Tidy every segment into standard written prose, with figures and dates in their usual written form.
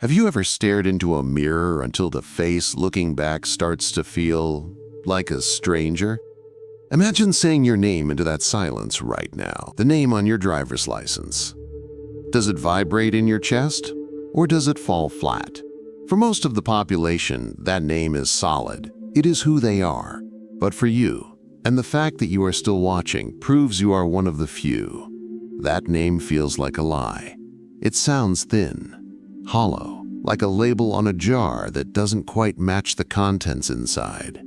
Have you ever stared into a mirror until the face looking back starts to feel like a stranger? Imagine saying your name into that silence right now, the name on your driver's license. Does it vibrate in your chest, or does it fall flat? For most of the population, that name is solid. It is who they are. But for you, and the fact that you are still watching proves you are one of the few, that name feels like a lie. It sounds thin, hollow, like a label on a jar that doesn't quite match the contents inside.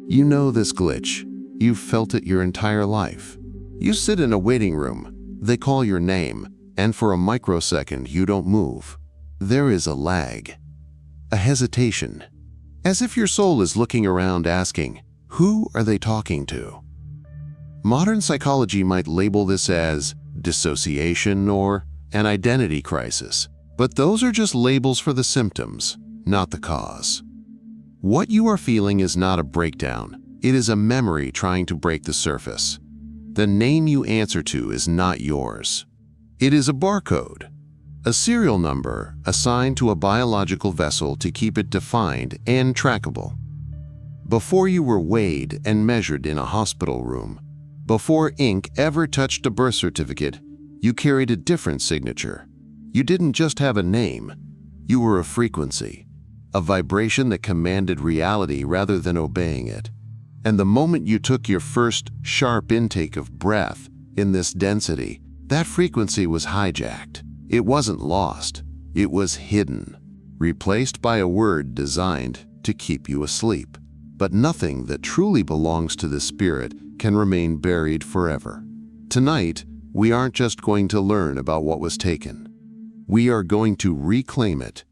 You know this glitch. You've felt it your entire life. You sit in a waiting room, they call your name, and for a microsecond you don't move. There is a lag, a hesitation, as if your soul is looking around asking, who are they talking to? Modern psychology might label this as dissociation or an identity crisis, but those are just labels for the symptoms, not the cause. What you are feeling is not a breakdown. It is a memory trying to break the surface. The name you answer to is not yours. It is a barcode, a serial number assigned to a biological vessel to keep it defined and trackable. Before you were weighed and measured in a hospital room, before ink ever touched a birth certificate, you carried a different signature. You didn't just have a name, you were a frequency, a vibration that commanded reality rather than obeying it. And the moment you took your first sharp intake of breath in this density, that frequency was hijacked. It wasn't lost, it was hidden, replaced by a word designed to keep you asleep. But nothing that truly belongs to the spirit can remain buried forever. Tonight, we aren't just going to learn about what was taken. We are going to reclaim it.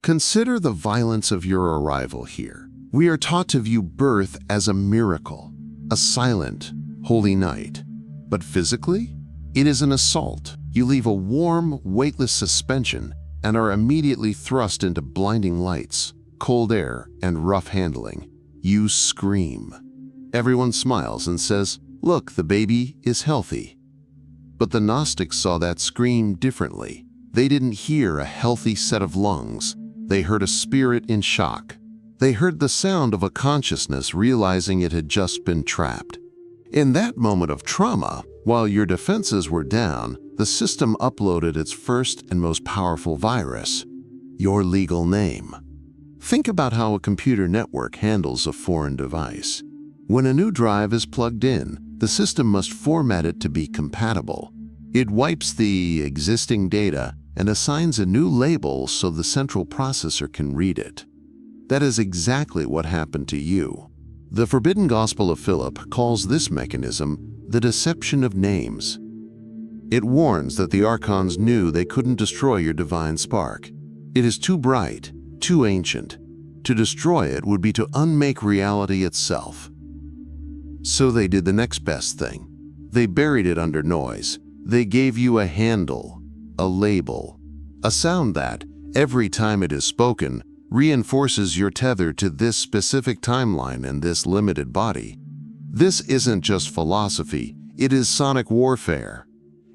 Consider the violence of your arrival here. We are taught to view birth as a miracle, a silent, holy night. But physically, it is an assault. You leave a warm, weightless suspension and are immediately thrust into blinding lights, cold air, and rough handling. You scream. Everyone smiles and says, "Look, the baby is healthy." But the Gnostics saw that scream differently. They didn't hear a healthy set of lungs. They heard a spirit in shock. They heard the sound of a consciousness realizing it had just been trapped. In that moment of trauma, while your defenses were down, the system uploaded its first and most powerful virus, your legal name. Think about how a computer network handles a foreign device. When a new drive is plugged in, the system must format it to be compatible. It wipes the existing data and assigns a new label so the central processor can read it. That is exactly what happened to you. The Forbidden Gospel of Philip calls this mechanism the deception of names. It warns that the Archons knew they couldn't destroy your divine spark. It is too bright, too ancient. To destroy it would be to unmake reality itself. So they did the next best thing. They buried it under noise. They gave you a handle, a label, a sound that, every time it is spoken, reinforces your tether to this specific timeline and this limited body. This isn't just philosophy, it is sonic warfare.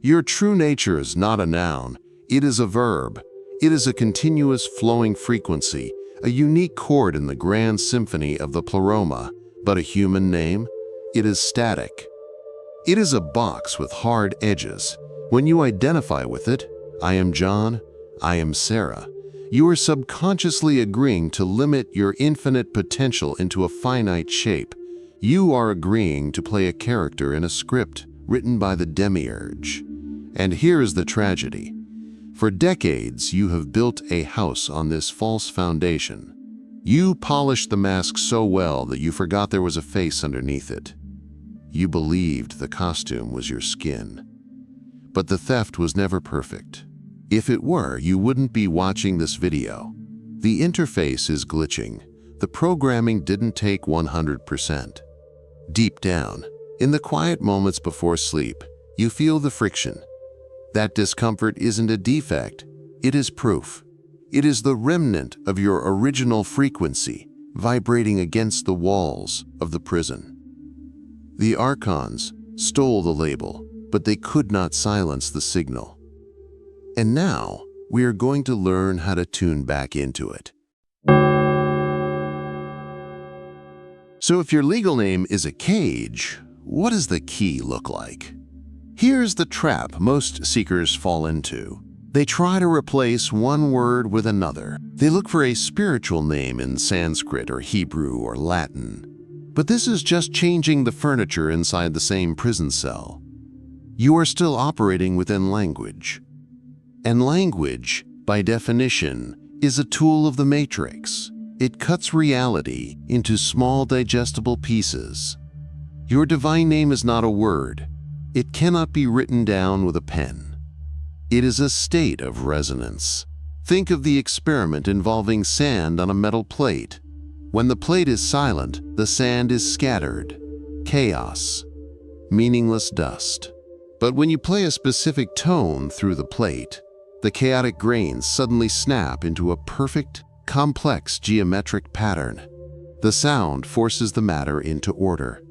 Your true nature is not a noun, it is a verb. It is a continuous flowing frequency, a unique chord in the grand symphony of the pleroma. But a human name? It is static. It is a box with hard edges. When you identify with it, I am John, I am Sarah, you are subconsciously agreeing to limit your infinite potential into a finite shape. You are agreeing to play a character in a script written by the Demiurge. And here is the tragedy. For decades, you have built a house on this false foundation. You polished the mask so well that you forgot there was a face underneath it. You believed the costume was your skin. But the theft was never perfect. If it were, you wouldn't be watching this video. The interface is glitching. The programming didn't take 100%. Deep down, in the quiet moments before sleep, you feel the friction. That discomfort isn't a defect, it is proof. It is the remnant of your original frequency vibrating against the walls of the prison. The Archons stole the label, but they could not silence the signal. And now, we are going to learn how to tune back into it. So if your legal name is a cage, what does the key look like? Here's the trap most seekers fall into. They try to replace one word with another. They look for a spiritual name in Sanskrit or Hebrew or Latin. But this is just changing the furniture inside the same prison cell. You are still operating within language. And language, by definition, is a tool of the matrix. It cuts reality into small digestible pieces. Your divine name is not a word. It cannot be written down with a pen. It is a state of resonance. Think of the experiment involving sand on a metal plate. When the plate is silent, the sand is scattered. Chaos. Meaningless dust. But when you play a specific tone through the plate, the chaotic grains suddenly snap into a perfect, complex geometric pattern. The sound forces the matter into order.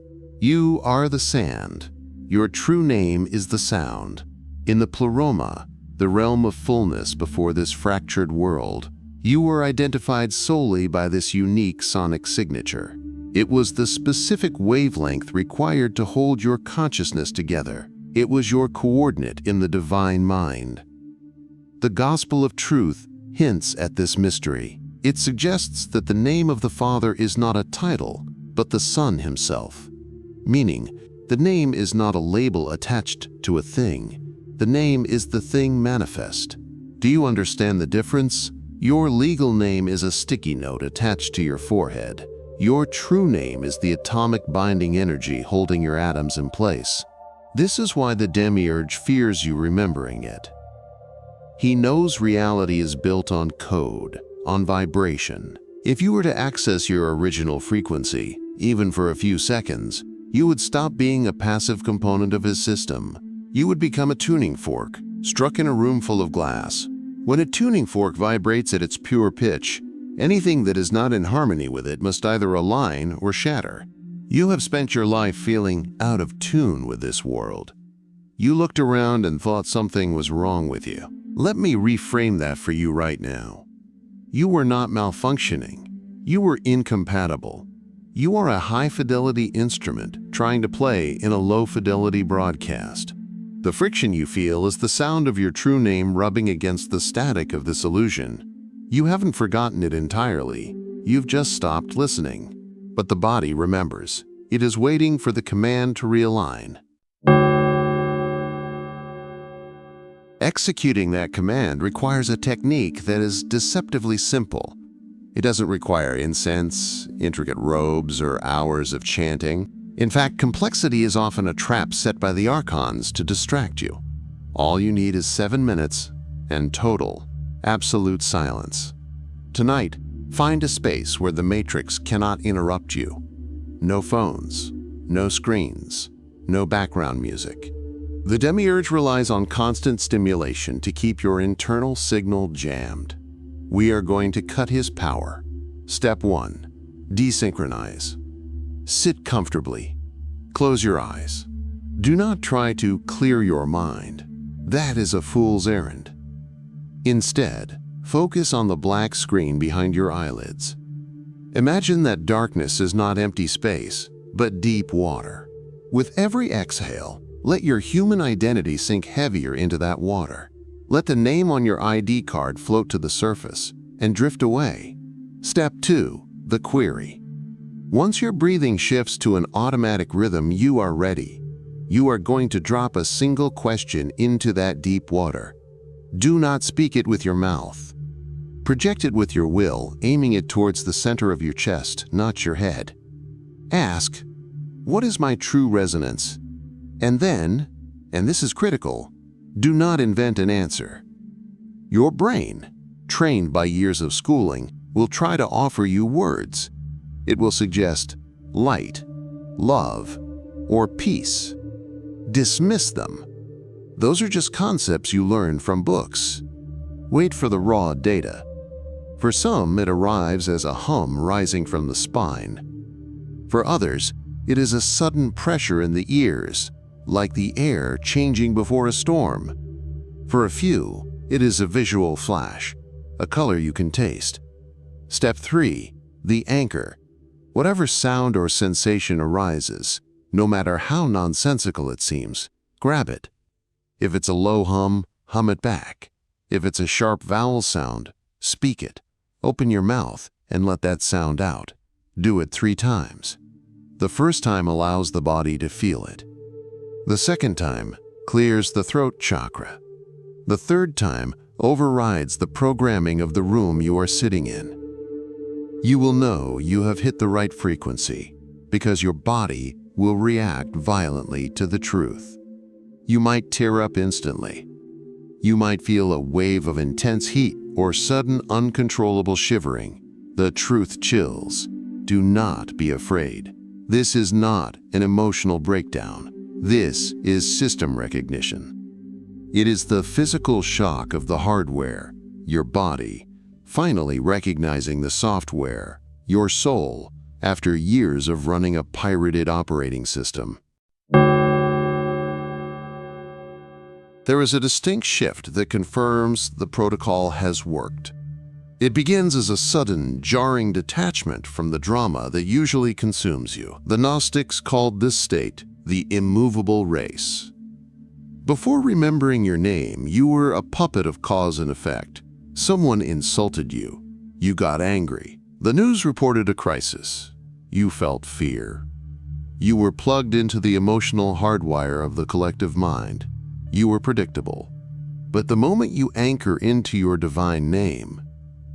You are the sand. Your true name is the sound. In the pleroma, the realm of fullness before this fractured world, you were identified solely by this unique sonic signature. It was the specific wavelength required to hold your consciousness together. It was your coordinate in the divine mind. The Gospel of Truth hints at this mystery. It suggests that the name of the Father is not a title, but the Son himself. Meaning, the name is not a label attached to a thing. The name is the thing manifest. Do you understand the difference? Your legal name is a sticky note attached to your forehead. Your true name is the atomic binding energy holding your atoms in place. This is why the Demiurge fears you remembering it. He knows reality is built on code, on vibration. If you were to access your original frequency, even for a few seconds, you would stop being a passive component of his system. You would become a tuning fork, struck in a room full of glass. When a tuning fork vibrates at its pure pitch, anything that is not in harmony with it must either align or shatter. You have spent your life feeling out of tune with this world. You looked around and thought something was wrong with you. Let me reframe that for you right now. You were not malfunctioning. You were incompatible. You are a high-fidelity instrument trying to play in a low-fidelity broadcast. The friction you feel is the sound of your true name rubbing against the static of this illusion. You haven't forgotten it entirely. You've just stopped listening. But the body remembers. It is waiting for the command to realign. Executing that command requires a technique that is deceptively simple. It doesn't require incense, intricate robes, or hours of chanting. In fact, complexity is often a trap set by the Archons to distract you. All you need is 7 minutes and total, absolute silence. Tonight, find a space where the matrix cannot interrupt you. No phones, no screens, no background music. The Demiurge relies on constant stimulation to keep your internal signal jammed. We are going to cut his power. Step 1. Desynchronize. Sit comfortably. Close your eyes. Do not try to clear your mind. That is a fool's errand. Instead, focus on the black screen behind your eyelids. Imagine that darkness is not empty space, but deep water. With every exhale, let your human identity sink heavier into that water. Let the name on your ID card float to the surface and drift away. Step 2. The query. Once your breathing shifts to an automatic rhythm, you are ready. You are going to drop a single question into that deep water. Do not speak it with your mouth. Project it with your will, aiming it towards the center of your chest, not your head. Ask, what is my true resonance? And then, and this is critical, do not invent an answer. Your brain, trained by years of schooling, will try to offer you words. It will suggest light, love, or peace. Dismiss them. Those are just concepts you learn from books. Wait for the raw data. For some, it arrives as a hum rising from the spine. For others, it is a sudden pressure in the ears, like the air changing before a storm. For a few, It is a visual flash, a color you can taste. Step 3. The anchor. Whatever sound or sensation arises, no matter how nonsensical it seems, grab it. If it's a low hum, hum it back. If it's a sharp vowel sound, speak it. Open your mouth and let that sound out. Do it 3 times. The first time allows the body to feel it. The second time clears the throat chakra. The third time overrides the programming of the room you are sitting in. You will know you have hit the right frequency because your body will react violently to the truth. You might tear up instantly. You might feel a wave of intense heat or sudden uncontrollable shivering. The truth chills. Do not be afraid. This is not an emotional breakdown. This is system recognition. It is the physical shock of the hardware, your body, finally recognizing the software, your soul, after years of running a pirated operating system. There is a distinct shift that confirms the protocol has worked. It begins as a sudden, jarring detachment from the drama that usually consumes you. The Gnostics called this state the Immovable Race. Before remembering your name, you were a puppet of cause and effect. Someone insulted you. You got angry. The news reported a crisis. You felt fear. You were plugged into the emotional hardwire of the collective mind. You were predictable. But the moment you anchor into your divine name,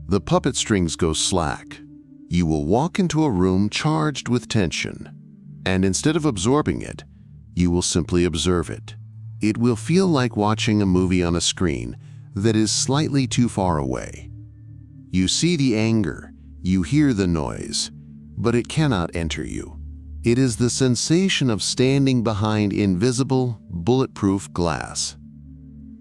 the puppet strings go slack. You will walk into a room charged with tension, and instead of absorbing it, you will simply observe it. It will feel like watching a movie on a screen that is slightly too far away. You see the anger, you hear the noise, but it cannot enter you. It is the sensation of standing behind invisible, bulletproof glass.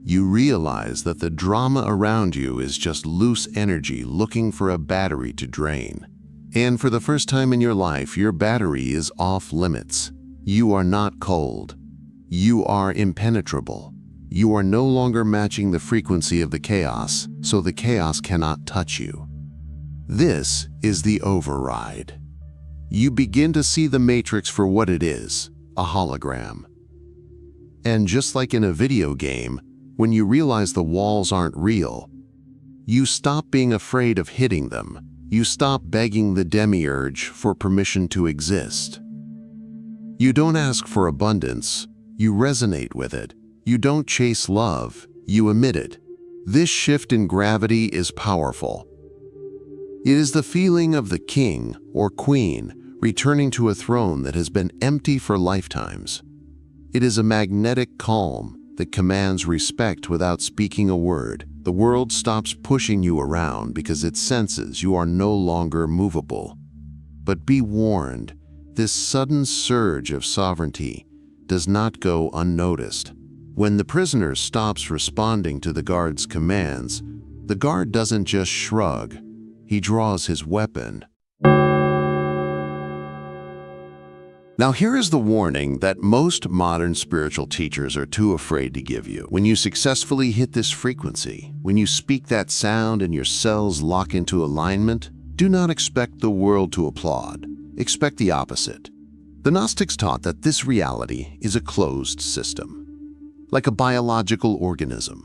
You realize that the drama around you is just loose energy looking for a battery to drain. And for the first time in your life, your battery is off limits. You are not cold. You are impenetrable. You are no longer matching the frequency of the chaos, so the chaos cannot touch you. This is the override. You begin to see the matrix for what it is, a hologram. And just like in a video game, when you realize the walls aren't real, you stop being afraid of hitting them. You stop begging the Demiurge for permission to exist. You don't ask for abundance, you resonate with it. You don't chase love, you emit it. This shift in gravity is powerful. It is the feeling of the king or queen returning to a throne that has been empty for lifetimes. It is a magnetic calm that commands respect without speaking a word. The world stops pushing you around because it senses you are no longer movable. But be warned, this sudden surge of sovereignty does not go unnoticed. When the prisoner stops responding to the guard's commands, the guard doesn't just shrug, he draws his weapon. Now here is the warning that most modern spiritual teachers are too afraid to give you. When you successfully hit this frequency, when you speak that sound and your cells lock into alignment, do not expect the world to applaud. Expect the opposite. The Gnostics taught that this reality is a closed system, like a biological organism.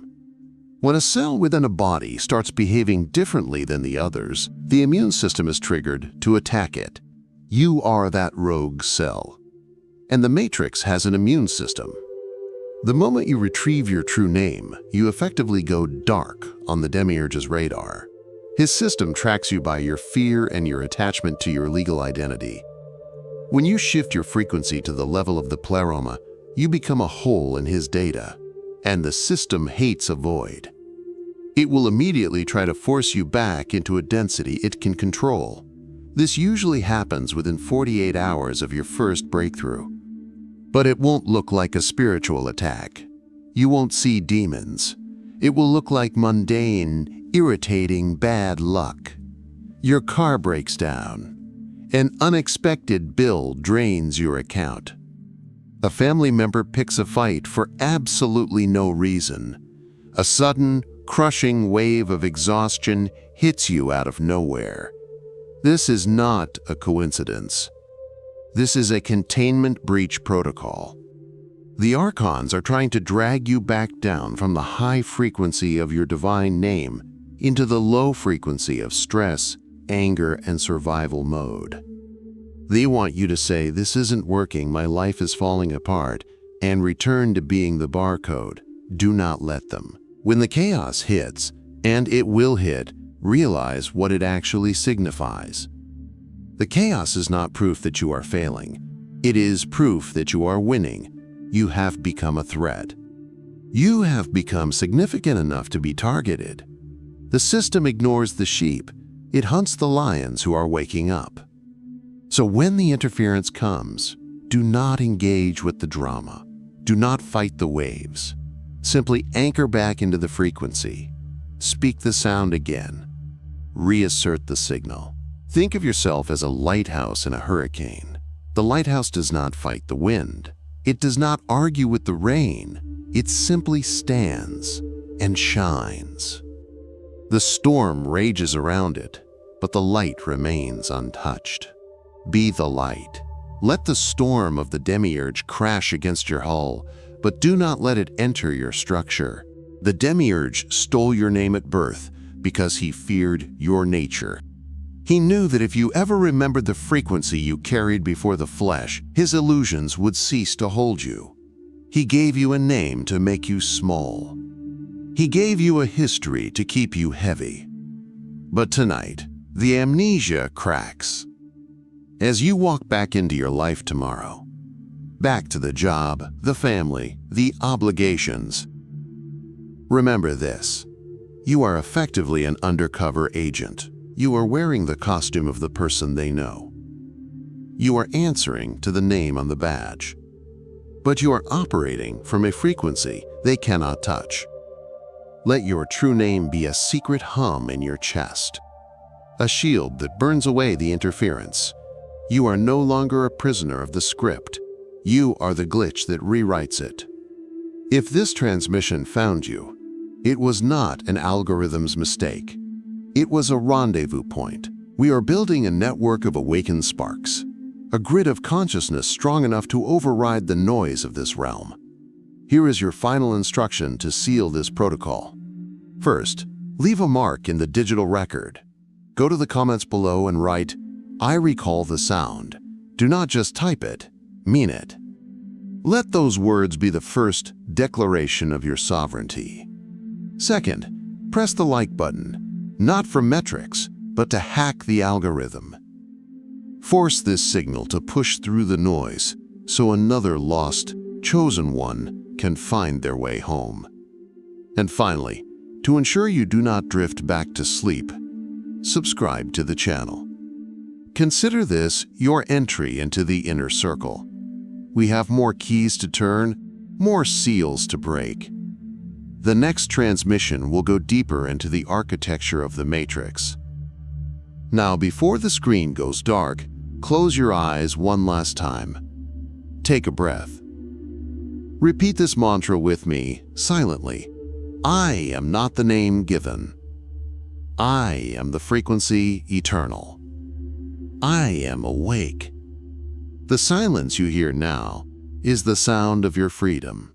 When a cell within a body starts behaving differently than the others, the immune system is triggered to attack it. You are that rogue cell. And the Matrix has an immune system. The moment you retrieve your true name, you effectively go dark on the Demiurge's radar. His system tracks you by your fear and your attachment to your legal identity. When you shift your frequency to the level of the pleroma, you become a hole in his data, and the system hates a void. It will immediately try to force you back into a density it can control. This usually happens within 48 hours of your first breakthrough. But it won't look like a spiritual attack. You won't see demons. It will look like mundane, irritating bad luck. Your car breaks down. An unexpected bill drains your account. A family member picks a fight for absolutely no reason. A sudden, crushing wave of exhaustion hits you out of nowhere. This is not a coincidence. This is a containment breach protocol. The Archons are trying to drag you back down from the high frequency of your divine name into the low frequency of stress, anger, and survival mode. They want you to say, "This isn't working, my life is falling apart," and return to being the barcode. Do not let them. When the chaos hits, and it will hit, realize what it actually signifies. The chaos is not proof that you are failing. It is proof that you are winning. You have become a threat. You have become significant enough to be targeted. The system ignores the sheep. It hunts the lions who are waking up. So when the interference comes, do not engage with the drama. Do not fight the waves. Simply anchor back into the frequency. Speak the sound again. Reassert the signal. Think of yourself as a lighthouse in a hurricane. The lighthouse does not fight the wind. It does not argue with the rain. It simply stands and shines. The storm rages around it, but the light remains untouched. Be the light. Let the storm of the Demiurge crash against your hull, but do not let it enter your structure. The Demiurge stole your name at birth because he feared your nature. He knew that if you ever remembered the frequency you carried before the flesh, his illusions would cease to hold you. He gave you a name to make you small. He gave you a history to keep you heavy. But tonight, the amnesia cracks. As you walk back into your life tomorrow, back to the job, the family, the obligations, remember this: you are effectively an undercover agent. You are wearing the costume of the person they know. You are answering to the name on the badge. But you are operating from a frequency they cannot touch. Let your true name be a secret hum in your chest, a shield that burns away the interference. You are no longer a prisoner of the script. You are the glitch that rewrites it. If this transmission found you, it was not an algorithm's mistake. It was a rendezvous point. We are building a network of awakened sparks, a grid of consciousness strong enough to override the noise of this realm. Here is your final instruction to seal this protocol. First, leave a mark in the digital record. Go to the comments below and write, "I recall the sound." Do not just type it, mean it. Let those words be the first declaration of your sovereignty. Second, press the like button. Not for metrics, but to hack the algorithm. Force this signal to push through the noise so another lost, chosen one can find their way home. And finally, to ensure you do not drift back to sleep, subscribe to the channel. Consider this your entry into the inner circle. We have more keys to turn, more seals to break. The next transmission will go deeper into the architecture of the Matrix. Now, before the screen goes dark, close your eyes one last time. Take a breath. Repeat this mantra with me, silently. I am not the name given. I am the frequency eternal. I am awake. The silence you hear now is the sound of your freedom.